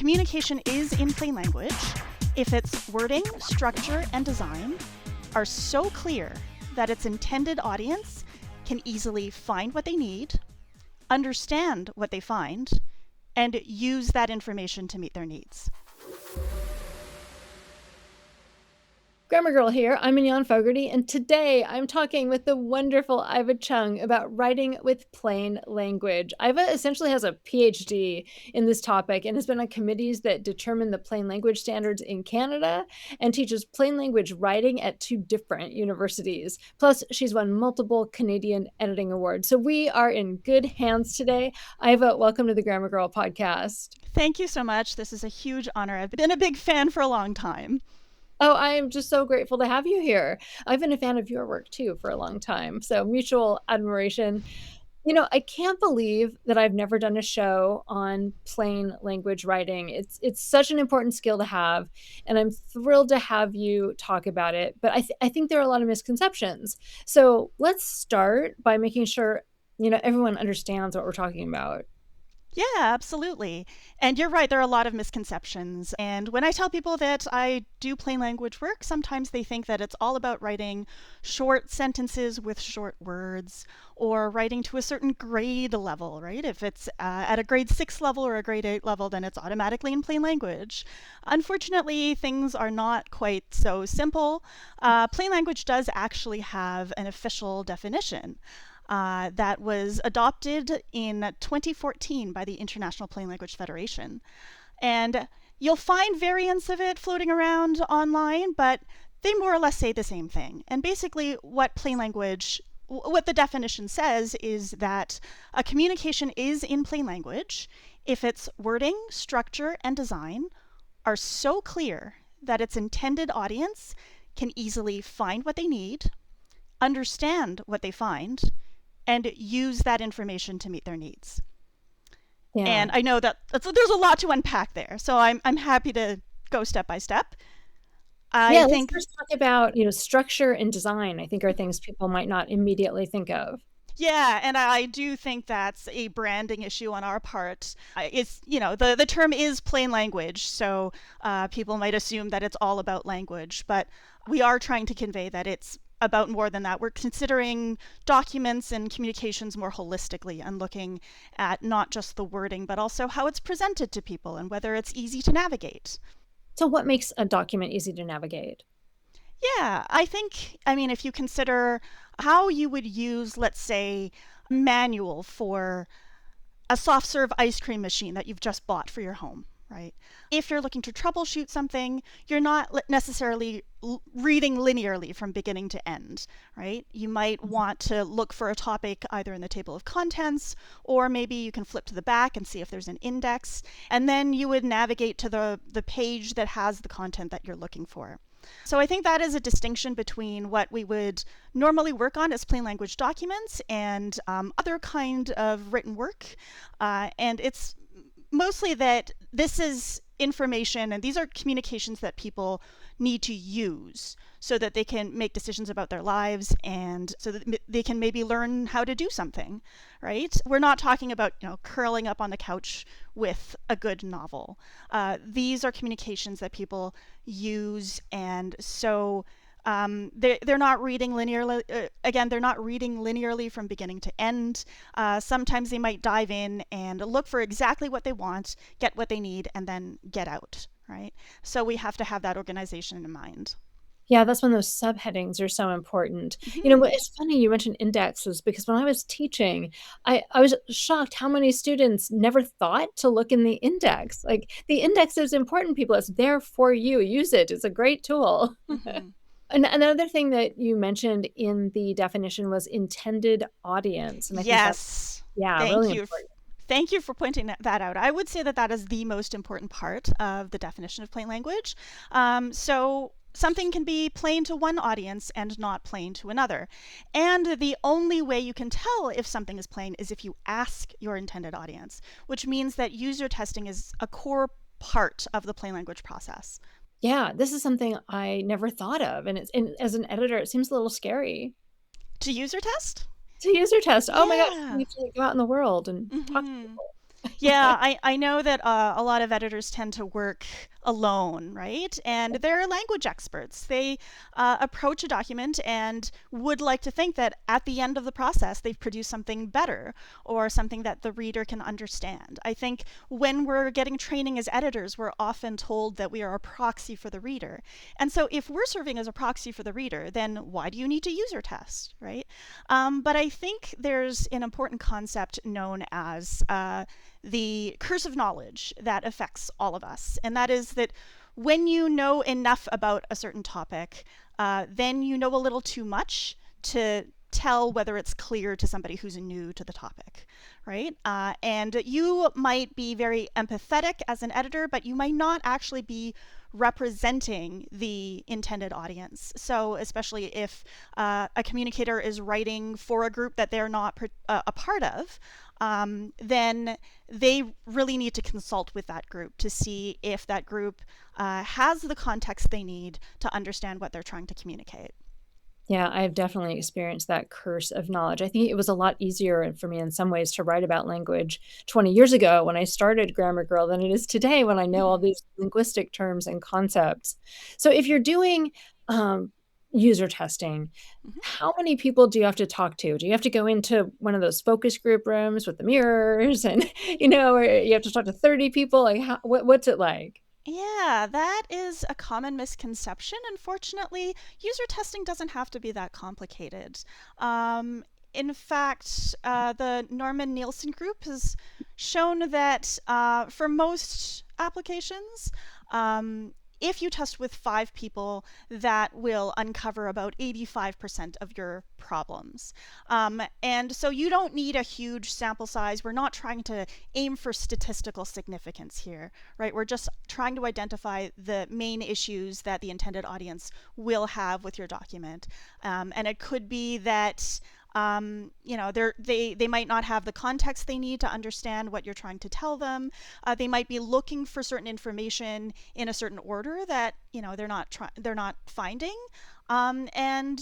Communication is in plain language if its wording, structure, and design are so clear that its intended audience can easily find what they need, understand what they find, and use that information to meet their needs. Grammar Girl here. I'm Mignon Fogarty, and today I'm talking with the wonderful Iva Cheung about writing with plain language. Iva essentially has a PhD in this topic and has been on committees that determine the plain language standards in Canada and teaches plain language writing at 2 different universities. Plus, she's won multiple Canadian editing awards. So we are in good hands today. Iva, welcome to the Grammar Girl podcast. Thank you so much. This is a huge honor. I've been a big fan for a long time. Oh, I am just so grateful to have you here. I've been a fan of your work too for a long time. So mutual admiration. You know, I can't believe that I've never done a show on plain language writing. It's such an important skill to have, and I'm thrilled to have you talk about it. But I think there are a lot of misconceptions. So let's start by making sure, everyone understands what we're talking about. Yeah, absolutely. And you're right, there are a lot of misconceptions. And when I tell people that I do plain language work, sometimes they think that it's all about writing short sentences with short words or writing to a certain grade level, right? If it's at a grade 6 level or a grade 8 level, then it's automatically in plain language. Unfortunately, things are not quite so simple. Plain language does actually have an official definition. That was adopted in 2014 by the International Plain Language Federation. And you'll find variants of it floating around online, but they more or less say the same thing. And basically what the definition says is that a communication is in plain language if its wording, structure, and design are so clear that its intended audience can easily find what they need, understand what they find, and use that information to meet their needs. Yeah. And I know that there's a lot to unpack there, so I'm happy to go step by step. Let's first talk about structure and design. I think are things people might not immediately think of. Yeah, and I do think that's a branding issue on our part. It's the term is plain language, so people might assume that it's all about language, but we are trying to convey that it's about more than that. We're considering documents and communications more holistically and looking at not just the wording, but also how it's presented to people and whether it's easy to navigate. So what makes a document easy to navigate? Yeah, if you consider how you would use, let's say, a manual for a soft serve ice cream machine that you've just bought for your home, right? If you're looking to troubleshoot something, you're not necessarily reading linearly from beginning to end, right? You might want to look for a topic either in the table of contents, or maybe you can flip to the back and see if there's an index, and then you would navigate to the page that has the content that you're looking for. So I think that is a distinction between what we would normally work on as plain language documents and other kind of written work. And it's mostly that this is information and these are communications that people need to use so that they can make decisions about their lives and so that they can maybe learn how to do something, right? We're not talking about, curling up on the couch with a good novel. These are communications that people use, and so they're not reading linearly. They're not reading linearly from beginning to end. Sometimes they might dive in and look for exactly what they want, get what they need, and then get out, right? So we have to have that organization in mind. Yeah, that's when those subheadings are so important. Mm-hmm. It's funny you mentioned indexes because when I was teaching, I was shocked how many students never thought to look in the index. Like, the index is important, people. It's there for you. Use it. It's a great tool. Mm-hmm. And another thing that you mentioned in the definition was intended audience. And I yes. think that's, Thank really you. important. Thank you for pointing that out. I would say that is the most important part of the definition of plain language. So something can be plain to one audience and not plain to another. And the only way you can tell if something is plain is if you ask your intended audience, which means that user testing is a core part of the plain language process. Yeah, this is something I never thought of. And as an editor, it seems a little scary. To user test? To user test. Oh my gosh, you need to go out in the world and talk to people. Yeah, I know that a lot of editors tend to work alone, right? And they're language experts. They approach a document and would like to think that at the end of the process, they've produced something better or something that the reader can understand. I think when we're getting training as editors, we're often told that we are a proxy for the reader. And so if we're serving as a proxy for the reader, then why do you need to user test, right? But I think there's an important concept known as the curse of knowledge that affects all of us. And that is that when you know enough about a certain topic, then you know a little too much to tell whether it's clear to somebody who's new to the topic, right? And you might be very empathetic as an editor, but you might not actually be representing the intended audience. So, especially if a communicator is writing for a group that they're not a part of, then they really need to consult with that group to see if that group has the context they need to understand what they're trying to communicate. Yeah, I've definitely experienced that curse of knowledge. I think it was a lot easier for me in some ways to write about language 20 years ago when I started Grammar Girl than it is today when I know all Mm-hmm. these linguistic terms and concepts. So if you're doing user testing, Mm-hmm. how many people do you have to talk to? Do you have to go into one of those focus group rooms with the mirrors and, or you have to talk to 30 people? Like, what's it like? Yeah, that is a common misconception. Unfortunately, user testing doesn't have to be that complicated. Um, in fact, the Norman Nielsen group has shown that for most applications, um, if you test with 5 people, that will uncover about 85% of your problems. And so you don't need a huge sample size. We're not trying to aim for statistical significance here, right? We're just trying to identify the main issues that the intended audience will have with your document. And it could be that they might not have the context they need to understand what you're trying to tell them. They might be looking for certain information in a certain order that they're not finding. And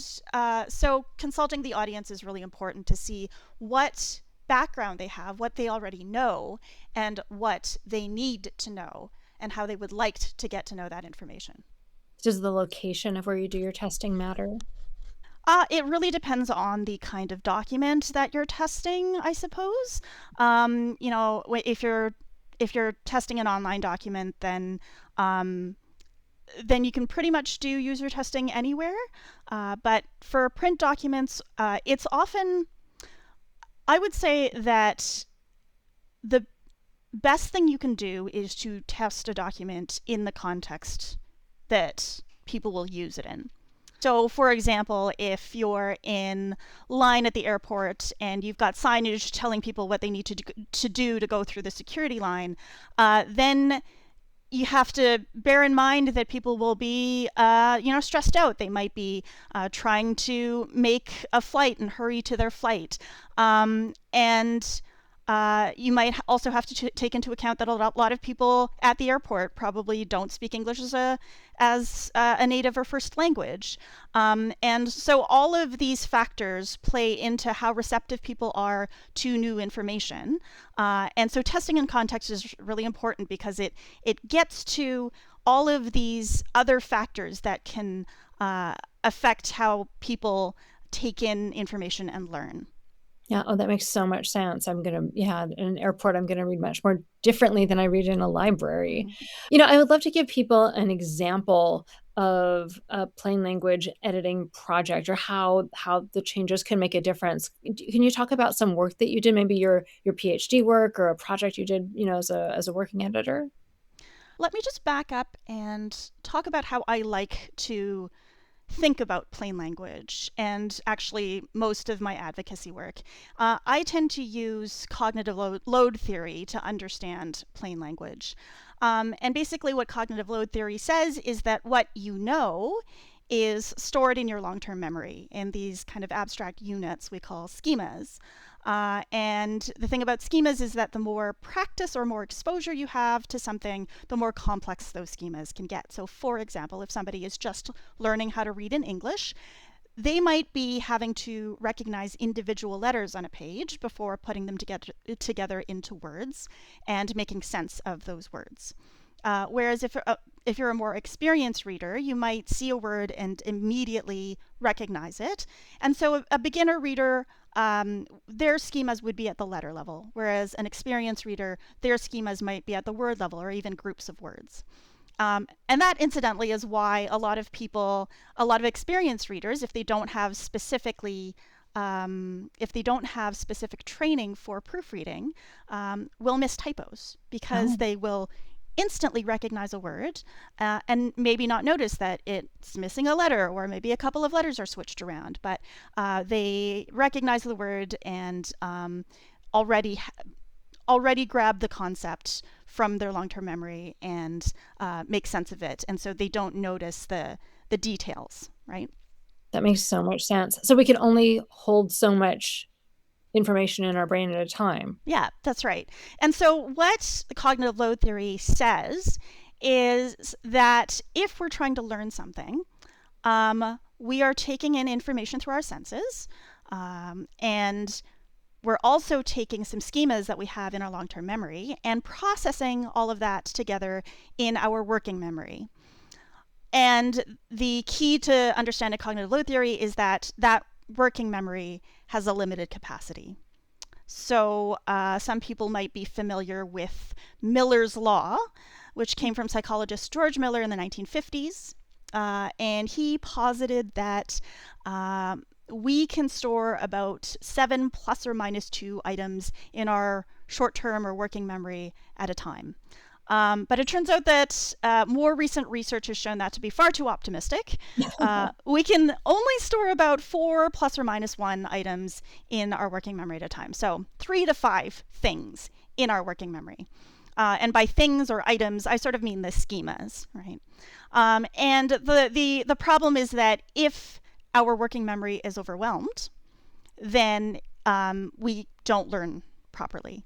so consulting the audience is really important to see what background they have, what they already know, and what they need to know, and how they would like to get to know that information. Does the location of where you do your testing matter? It really depends on the kind of document that you're testing, I suppose. If you're testing an online document, then you can pretty much do user testing anywhere. But for print documents, it's often, I would say that the best thing you can do is to test a document in the context that people will use it in. So, for example, if you're in line at the airport and you've got signage telling people what they need to do to go through the security line, then you have to bear in mind that people will be, stressed out. They might be trying to make a flight and hurry to their flight. And you might also have to take into account that a lot of people at the airport probably don't speak English as a native or first language. And so all of these factors play into how receptive people are to new information. And so testing in context is really important because it gets to all of these other factors that can affect how people take in information and learn. Yeah, oh, that makes so much sense. In an airport, I'm gonna read much more differently than I read in a library. Mhm. I would love to give people an example of a plain language editing project or how the changes can make a difference. Can you talk about some work that you did, maybe your PhD work or a project you did, as a working editor? Let me just back up and talk about how I like to think about plain language and actually most of my advocacy work. I tend to use cognitive load theory to understand plain language. And basically, what cognitive load theory says is that what you know is stored in your long term memory in these kind of abstract units we call schemas. And the thing about schemas is that the more practice or more exposure you have to something, the more complex those schemas can get. So, for example, if somebody is just learning how to read in English, they might be having to recognize individual letters on a page before putting them together into words and making sense of those words. Whereas if you're a more experienced reader, you might see a word and immediately recognize it. And so a beginner reader, their schemas would be at the letter level, whereas an experienced reader, their schemas might be at the word level or even groups of words. And that, incidentally, is why a lot of experienced readers, if they don't have specific training for proofreading, will miss typos because they will instantly recognize a word and maybe not notice that it's missing a letter, or maybe a couple of letters are switched around, but they recognize the word and already grab the concept from their long-term memory and make sense of it. And so they don't notice the details, right? That makes so much sense. So we can only hold so much information in our brain at a time. Yeah, that's right. And so what cognitive load theory says is that if we're trying to learn something, we are taking in information through our senses, and we're also taking some schemas that we have in our long-term memory and processing all of that together in our working memory. And the key to understanding cognitive load theory is that working memory has a limited capacity. So some people might be familiar with Miller's Law, which came from psychologist George Miller in the 1950s. And he posited that we can store about 7 plus or minus 2 items in our short-term or working memory at a time. But it turns out that more recent research has shown that to be far too optimistic. We can only store about 4 plus or minus 1 items in our working memory at a time. So 3 to 5 things in our working memory. And by things or items, I sort of mean the schemas, right? And the problem is that if our working memory is overwhelmed, then we don't learn properly.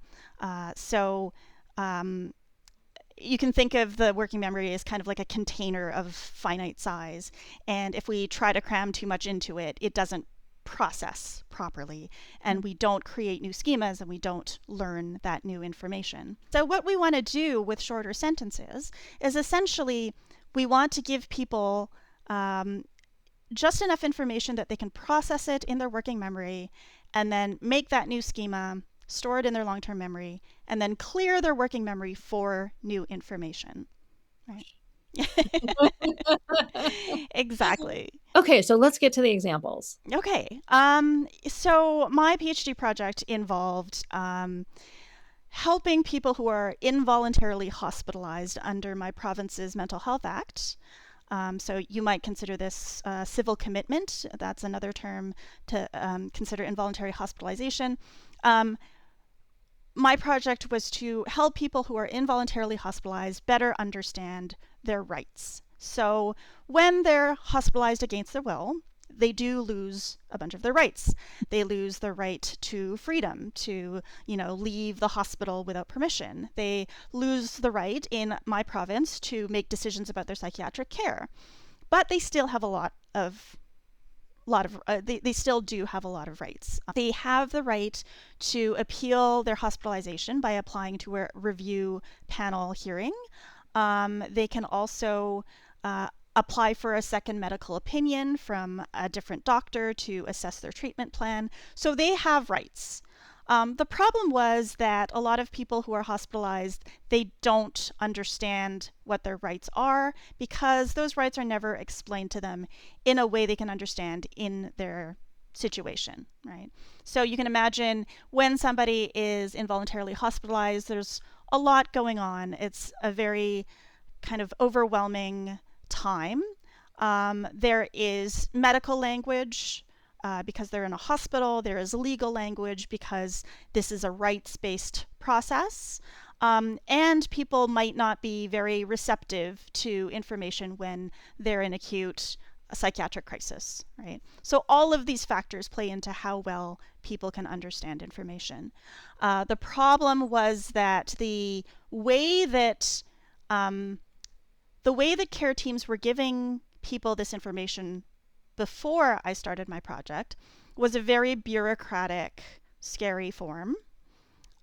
You can think of the working memory as kind of like a container of finite size. And if we try to cram too much into it, it doesn't process properly. And we don't create new schemas and we don't learn that new information. So what we want to do with shorter sentences is essentially we want to give people just enough information that they can process it in their working memory and then make that new schema, store it in their long-term memory, and then clear their working memory for new information. Right? Exactly. Okay, so let's get to the examples. Okay. So my PhD project involved helping people who are involuntarily hospitalized under my province's Mental Health Act. So you might consider this civil commitment. That's another term to consider involuntary hospitalization. My project was to help people who are involuntarily hospitalized better understand their rights. So when they're hospitalized against their will, they do lose a bunch of their rights. They lose their right to freedom, to, leave the hospital without permission. They lose the right in my province to make decisions about their psychiatric care. But they still have they still do have a lot of rights. They have the right to appeal their hospitalization by applying to a review panel hearing. They can also apply for a second medical opinion from a different doctor to assess their treatment plan. So they have rights. The problem was that a lot of people who are hospitalized, they don't understand what their rights are because those rights are never explained to them in a way they can understand in their situation, right? So you can imagine when somebody is involuntarily hospitalized, there's a lot going on. It's a very kind of overwhelming time. There is medical language because they're in a hospital. There is legal language because this is a rights-based process. And people might not be very receptive to information when they're in acute psychiatric crisis, right? So all of these factors play into how well people can understand information. The problem was that the way that care teams were giving people this information before I started my project was a very bureaucratic, scary form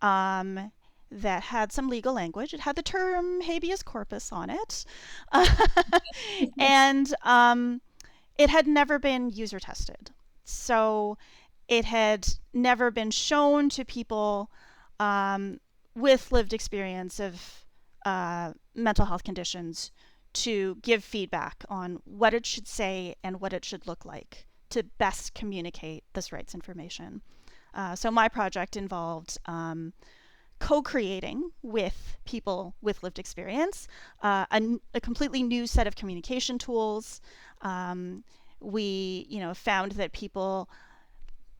um, that had some legal language. It had the term habeas corpus on it. And it had never been user tested. So it had never been shown to people um, with lived experience of mental health conditions to give feedback on what it should say and what it should look like to best communicate this rights information. So my project involved co-creating with people with lived experience a completely new set of communication tools. We, found that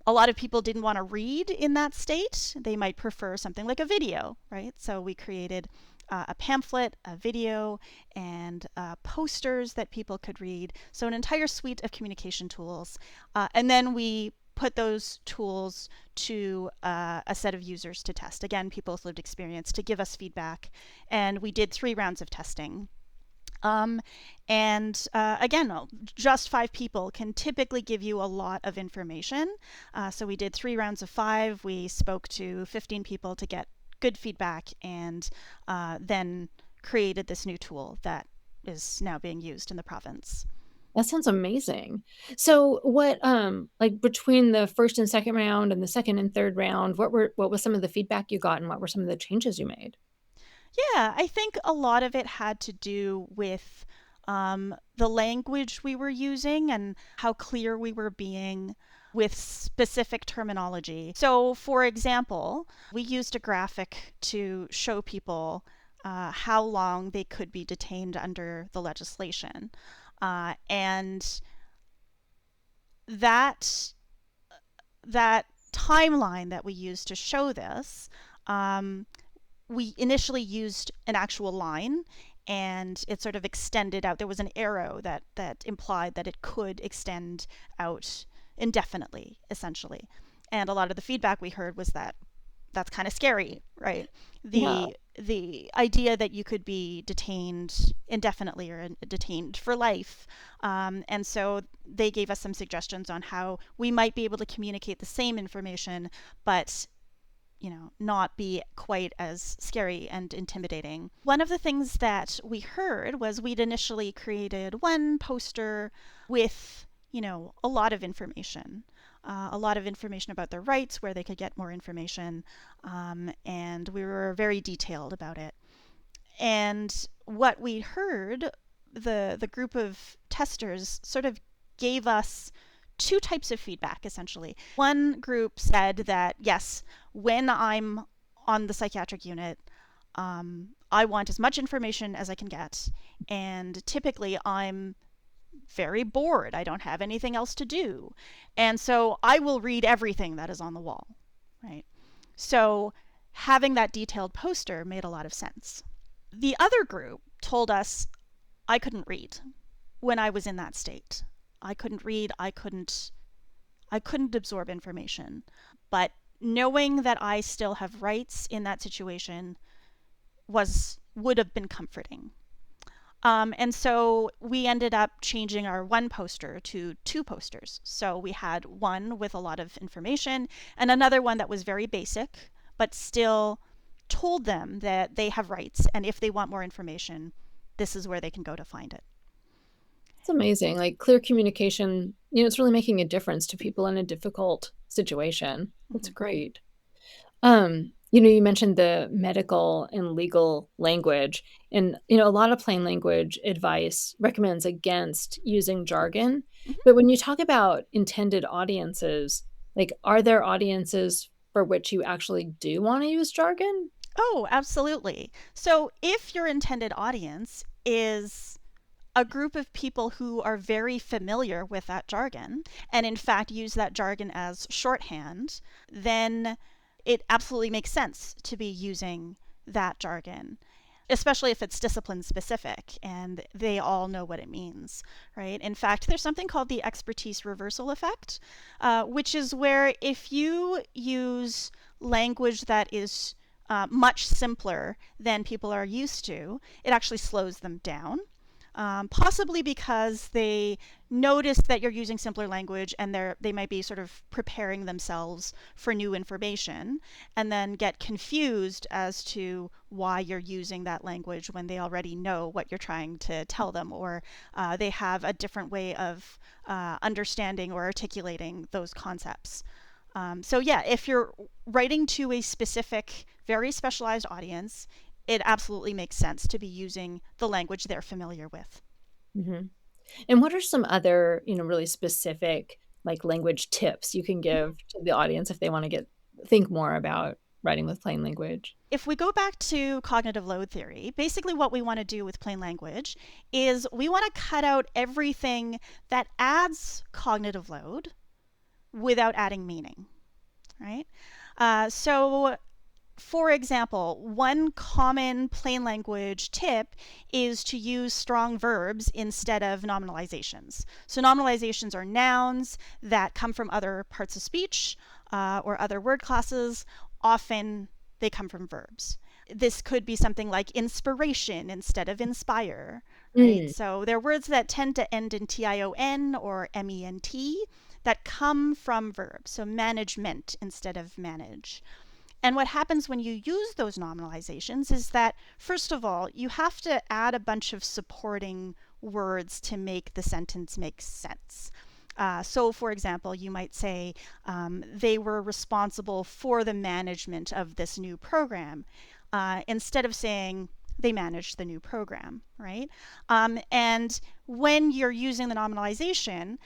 a lot of people didn't want to read in that state. They might prefer something like a video, right? So we created a pamphlet, a video, and posters that people could read. So an entire suite of communication tools. And then we put those tools to a set of users to test. Again, people with lived experience to give us feedback. And we did 3 rounds of testing. Again, just 5 people can typically give you a lot of information. So we did 3 rounds of 5. We spoke to 15 people to get good feedback, and then created this new tool that is now being used in the province. That sounds amazing. So what, like between the first and second round and the second and third round, what was some of the feedback you got and what were some of the changes you made? Yeah, I think a lot of it had to do with the language we were using and how clear we were being with specific terminology. So, for example, we used a graphic to show people how long they could be detained under the legislation. And that that timeline that we used to show this, we initially used an actual line, and it sort of extended out. There was an arrow that implied that it could extend out indefinitely, essentially. And a lot of the feedback we heard was that that's kind of scary, right? Yeah. The idea that you could be detained indefinitely or detained for life. And so they gave us some suggestions on how we might be able to communicate the same information, but not be quite as scary and intimidating. One of the things that we heard was we'd initially created one poster with, a lot of information. A lot of information about their rights, where they could get more information, and we were very detailed about it. And what we heard, the group of testers sort of gave us 2 types of feedback, essentially. One group said that, yes, when I'm on the psychiatric unit, I want as much information as I can get. And typically, I'm very bored. I don't have anything else to do. And so I will read everything that is on the wall, right? So having that detailed poster made a lot of sense. The other group told us I couldn't read when I was in that state. I couldn't read, I couldn't absorb information. But knowing that I still have rights in that situation would have been comforting. And so we ended up changing our 1 poster to 2 posters. So we had one with a lot of information and another one that was very basic, but still told them that they have rights, and if they want more information, this is where they can go to find it. It's amazing. Like clear communication, it's really making a difference to people in a difficult situation. That's Mm-hmm. great. You mentioned the medical and legal language, and a lot of plain language advice recommends against using jargon. Mm-hmm. But when you talk about intended audiences, like are there audiences for which you actually do want to use jargon? Oh, absolutely. So if your intended audience is a group of people who are very familiar with that jargon and in fact use that jargon as shorthand, then it absolutely makes sense to be using that jargon, especially if it's discipline specific and they all know what it means, right? In fact, there's something called the expertise reversal effect, which is where if you use language that is much simpler than people are used to, it actually slows them down. possibly because they notice that you're using simpler language and they might be sort of preparing themselves for new information and then get confused as to why you're using that language when they already know what you're trying to tell them, or they have a different way of understanding or articulating those concepts. So yeah, if you're writing to a specific, very specialized audience, it absolutely makes sense to be using the language they're familiar with. Mhm. And what are some other, really specific, like, language tips you can give to the audience if they wanna think more about writing with plain language? If we go back to cognitive load theory, basically what we want to do with plain language is we want to cut out everything that adds cognitive load without adding meaning, right? So for example, one common plain language tip is to use strong verbs instead of nominalizations. So nominalizations are nouns that come from other parts of speech or other word classes. Often they come from verbs. This could be something like inspiration instead of inspire, right? Mm, So they're words that tend to end in tion or ment that come from verbs. So management instead of manage. And what happens when you use those nominalizations is that, first of all, you have to add a bunch of supporting words to make the sentence make sense. So, for example, you might say, they were responsible for the management of this new program, instead of saying, they managed the new program, right? And when you're using the nominalization,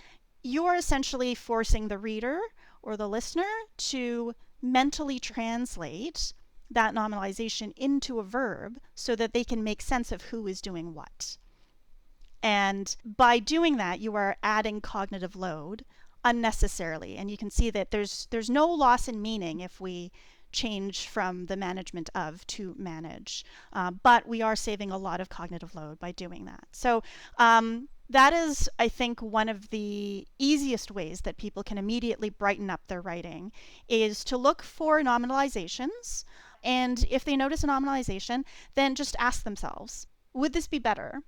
you're essentially forcing the reader or the listener to mentally translate that nominalization into a verb so that they can make sense of who is doing what. And by doing that, you are adding cognitive load unnecessarily. And you can see that there's no loss in meaning if we change from the management of to manage. But we are saving a lot of cognitive load by doing that. So that is, I think, one of the easiest ways that people can immediately brighten up their writing is to look for nominalizations. And if they notice a nominalization, then just ask themselves, would this be better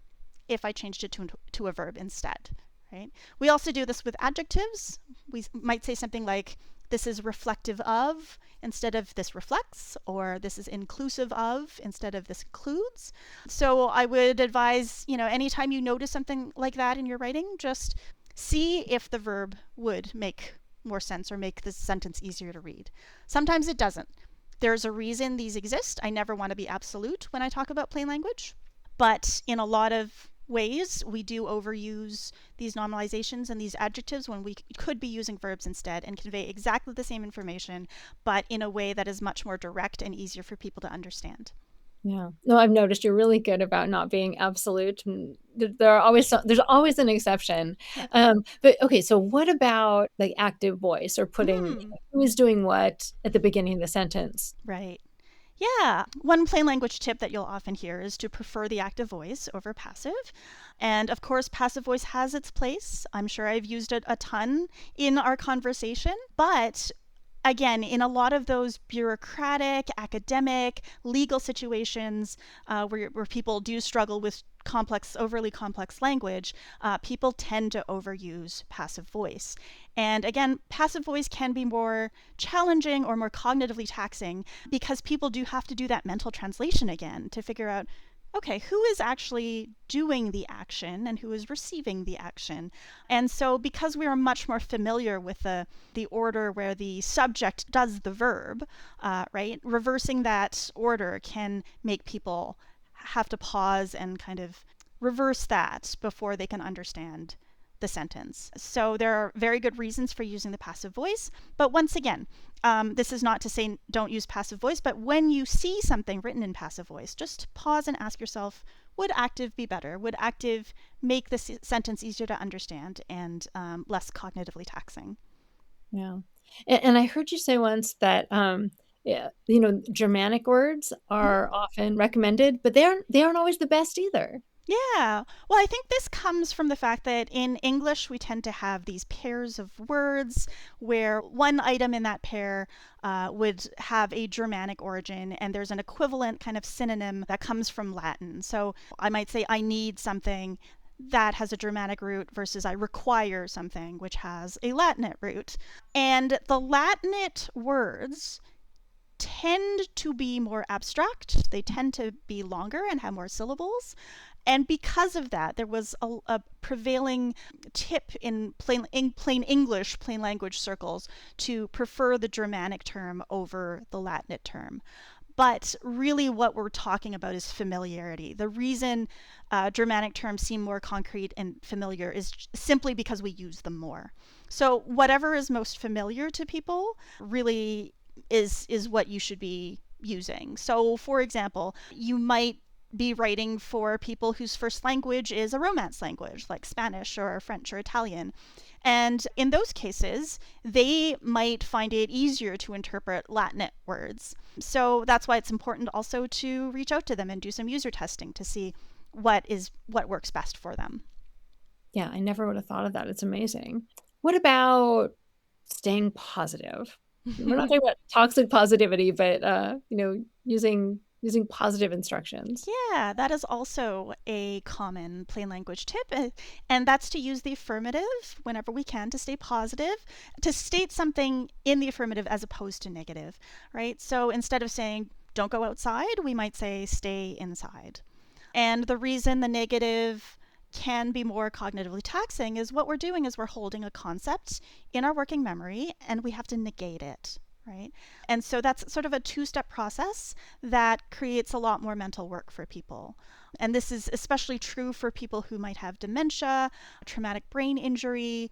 if I changed it to a verb instead, right? We also do this with adjectives. We might say something like, this is reflective of instead of this reflects, or this is inclusive of instead of this includes. So I would advise, anytime you notice something like that in your writing, just see if the verb would make more sense or make the sentence easier to read. Sometimes it doesn't. There's a reason these exist. I never want to be absolute when I talk about plain language. But in a lot of ways, we do overuse these nominalizations and these adjectives when we could be using verbs instead and convey exactly the same information, but in a way that is much more direct and easier for people to understand. yeah. No, I've noticed you're really good about not being absolute, and there's always an exception. Yeah. But okay, so what about, like, active voice or putting, Mm, who is doing what at the beginning of the sentence? right. Yeah, one plain language tip that you'll often hear is to prefer the active voice over passive. And of course, passive voice has its place. I'm sure I've used it a ton in our conversation. But again, in a lot of those bureaucratic, academic, legal situations where people do struggle with overly complex language, people tend to overuse passive voice. And again, passive voice can be more challenging or more cognitively taxing because people do have to do that mental translation again to figure out, okay, who is actually doing the action and who is receiving the action? And so, because we are much more familiar with the order where the subject does the verb, right, reversing that order can make people have to pause and kind of reverse that before they can understand the sentence. So there are very good reasons for using the passive voice. But once again, this is not to say don't use passive voice, but when you see something written in passive voice, just pause and ask yourself, would active be better? Would active make the sentence easier to understand and less cognitively taxing? Yeah. And I heard you say once that, yeah, Germanic words Mhm. are often recommended, but they aren't always the best either. Yeah. Well, I think this comes from the fact that in English we tend to have these pairs of words where one item in that pair would have a Germanic origin, and there's an equivalent kind of synonym that comes from Latin. So I might say, I need something that has a Germanic root versus I require something which has a Latinate root. And the Latinate words tend to be more abstract. They tend to be longer and have more syllables. And because of that, there was a prevailing tip in plain English, plain language circles to prefer the Germanic term over the Latinate term. But really, what we're talking about is familiarity. The reason Germanic terms seem more concrete and familiar is simply because we use them more. So, whatever is most familiar to people really is what you should be using. So, for example, you might be writing for people whose first language is a Romance language, like Spanish or French or Italian. And in those cases, they might find it easier to interpret Latinate words. So that's why it's important also to reach out to them and do some user testing to see what works best for them. Yeah, I never would have thought of that. It's amazing. What about staying positive? We're not talking about toxic positivity, but using positive instructions. Yeah, that is also a common plain language tip, and that's to use the affirmative whenever we can to stay positive, to state something in the affirmative as opposed to negative, right? So instead of saying, don't go outside, we might say, stay inside. And the reason the negative can be more cognitively taxing is what we're doing is we're holding a concept in our working memory and we have to negate it, right? And so that's sort of a two-step process that creates a lot more mental work for people. And this is especially true for people who might have dementia, traumatic brain injury,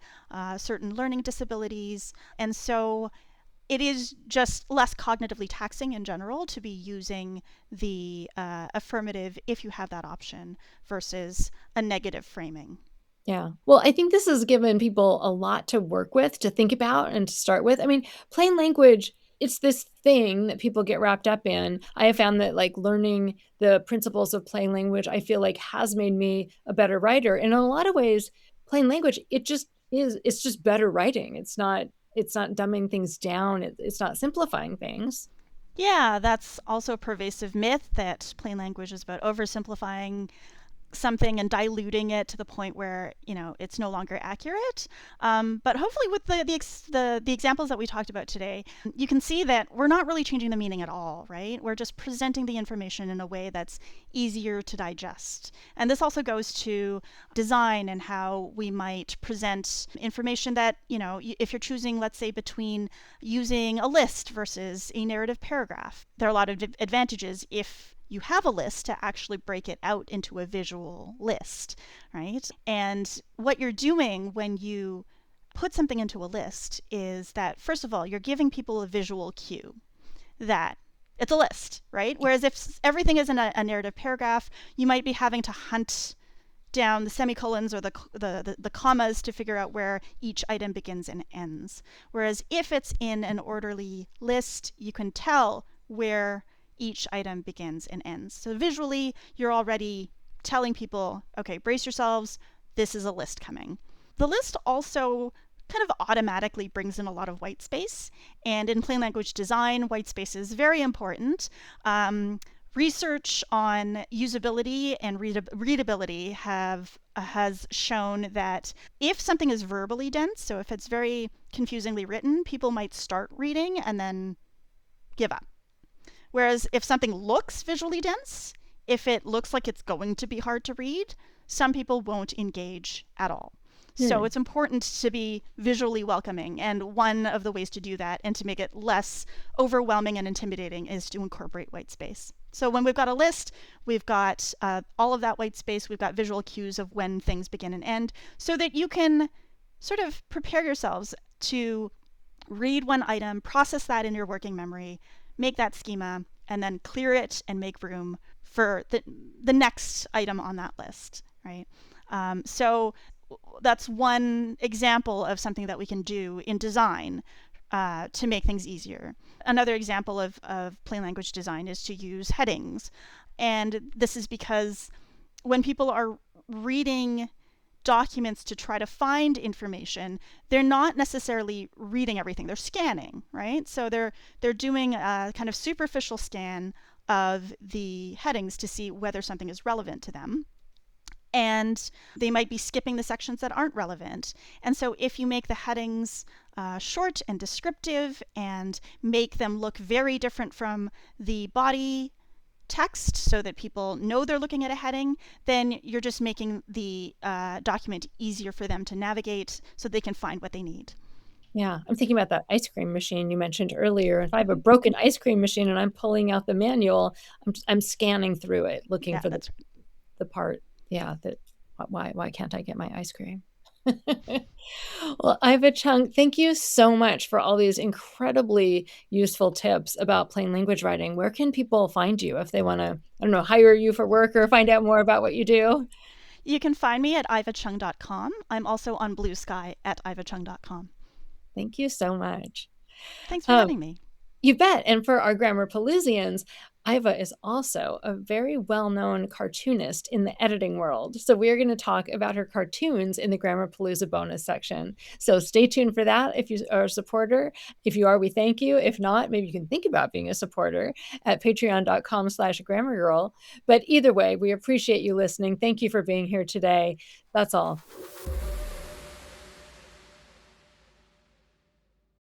certain learning disabilities. And so it is just less cognitively taxing in general to be using the affirmative if you have that option versus a negative framing. Yeah. Well, I think this has given people a lot to work with, to think about, and to start with. I mean, plain language, it's this thing that people get wrapped up in. I have found that like learning the principles of plain language, I feel like has made me a better writer. And in a lot of ways, plain language, it's just better writing. It's not dumbing things down. It's not simplifying things. Yeah, that's also a pervasive myth that plain language is about oversimplifying something and diluting it to the point where it's no longer accurate. But hopefully, with the examples that we talked about today, you can see that we're not really changing the meaning at all, right? We're just presenting the information in a way that's easier to digest. And this also goes to design and how we might present information that if you're choosing, let's say, between using a list versus a narrative paragraph, there are a lot of advantages if you have a list to actually break it out into a visual list, right? And what you're doing when you put something into a list is that, first of all, you're giving people a visual cue that it's a list, right? Whereas if everything is in a narrative paragraph, you might be having to hunt down the semicolons or the commas to figure out where each item begins and ends. Whereas if it's in an orderly list, you can tell where each item begins and ends. So visually, you're already telling people, okay, brace yourselves, this is a list coming. The list also kind of automatically brings in a lot of white space. And in plain language design, white space is very important. Research on usability and readability has shown that if something is verbally dense, so if it's very confusingly written, people might start reading and then give up. Whereas if something looks visually dense, if it looks like it's going to be hard to read, some people won't engage at all. So it's important to be visually welcoming. And one of the ways to do that and to make it less overwhelming and intimidating is to incorporate white space. So when we've got a list, we've got all of that white space, we've got visual cues of when things begin and end, so that you can sort of prepare yourselves to read one item, process that in your working memory, make that schema, and then clear it and make room for the next item on that list, right? So that's one example of something that we can do in design to make things easier. Another example of plain language design is to use headings. And this is because when people are reading documents to try to find information, they're not necessarily reading everything. They're scanning, right? So they're doing a kind of superficial scan of the headings to see whether something is relevant to them. And they might be skipping the sections that aren't relevant. And so if you make the headings short and descriptive and make them look very different from the body text so that people know they're looking at a heading, then you're just making the document easier for them to navigate so they can find what they need. Yeah, I'm thinking about that ice cream machine you mentioned earlier. If I have a broken ice cream machine and I'm pulling out the manual, I'm scanning through it, looking Yeah, for that's the part, yeah, that why can't I get my ice cream? Well, Iva Cheung, thank you so much for all these incredibly useful tips about plain language writing. Where can people find you if they want to, I don't know, hire you for work or find out more about what you do? You can find me at ivachung.com. I'm also on Blue Sky at ivachung.com. Thank you so much. Thanks for Um, having me. You bet. And for our Grammar Pelusians, Iva is also a very well-known cartoonist in the editing world. So we're going to talk about her cartoons in the Grammar Palooza bonus section. So stay tuned for that if you are a supporter. If you are, we thank you. If not, maybe you can think about being a supporter at patreon.com/grammargirl. But either way, we appreciate you listening. Thank you for being here today. That's all.